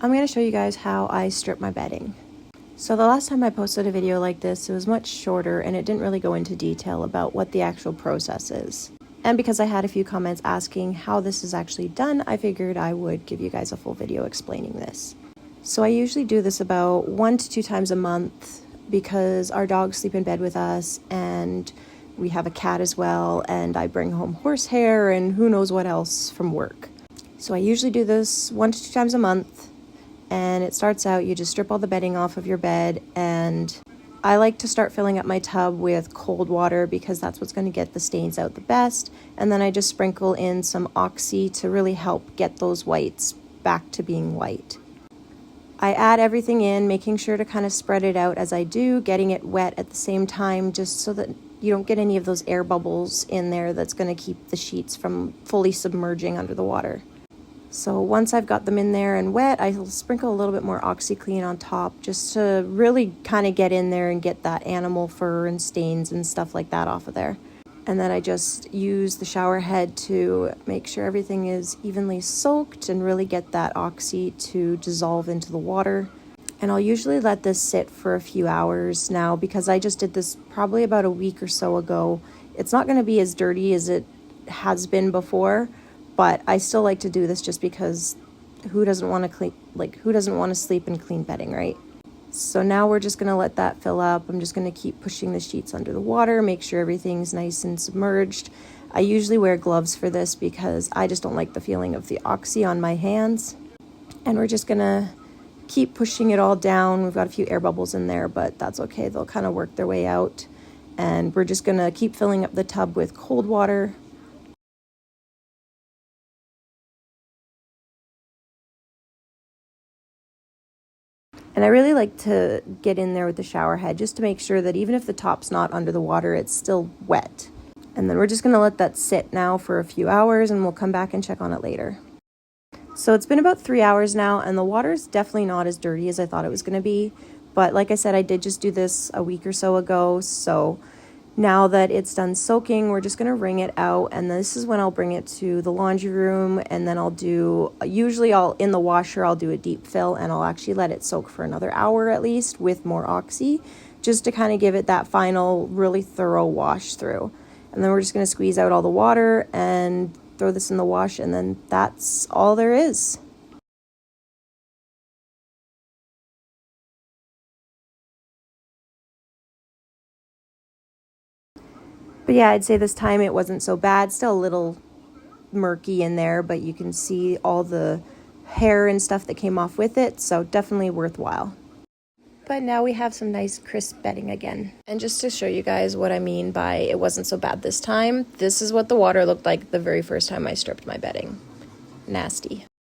I'm going to show you guys how I strip my bedding. So the last time I posted a video like this, it was much shorter and it didn't really go into detail about what the actual process is. And because I had a few comments asking how this is actually done, I figured I would give you guys a full video explaining this. So I usually do this about 1 to 2 times a month because our dogs sleep in bed with us and we have a cat as well, and I bring home horsehair and who knows what else from work. So I usually do this 1 to 2 times a month, and it starts out, you just strip all the bedding off of your bed, and I like to start filling up my tub with cold water because that's what's going to get the stains out the best, and then I just sprinkle in some oxy to really help get those whites back to being white. I add everything in, making sure to kind of spread it out as I do, getting it wet at the same time just so that you don't get any of those air bubbles in there that's going to keep the sheets from fully submerging under the water. So once I've got them in there and wet, I'll sprinkle a little bit more OxiClean on top just to really kind of get in there and get that animal fur and stains and stuff like that off of there. And then I just use the shower head to make sure everything is evenly soaked and really get that oxy to dissolve into the water. And I'll usually let this sit for a few hours now because I just did this probably about a week or so ago. It's not going to be as dirty as it has been before, but I still like to do this just because who doesn't want to sleep in clean bedding, right? So now we're just going to let that fill up. I'm just going to keep pushing the sheets under the water, make sure everything's nice and submerged. I usually wear gloves for this because I just don't like the feeling of the oxy on my hands. And we're just going to keep pushing it all down. We've got a few air bubbles in there, but that's okay. They'll kind of work their way out. And we're just going to keep filling up the tub with cold water. And I really like to get in there with the shower head just to make sure that even if the top's not under the water, it's still wet. And then we're just going to let that sit now for a few hours and we'll come back and check on it later. So it's been about 3 hours now and the water is definitely not as dirty as I thought it was going to be. But like I said, I did just do this a week or so ago. So now that it's done soaking, we're just going to wring it out. And this is when I'll bring it to the laundry room. And then in the washer, I'll do a deep fill and I'll actually let it soak for another hour at least with more oxy, just to kind of give it that final really thorough wash through. And then we're just going to squeeze out all the water and throw this in the wash, and then that's all there is. But yeah, I'd say this time it wasn't so bad. Still a little murky in there, but you can see all the hair and stuff that came off with it, so definitely worthwhile. But now we have some nice crisp bedding again. And just to show you guys what I mean by it wasn't so bad this time, this is what the water looked like the very first time I stripped my bedding. Nasty.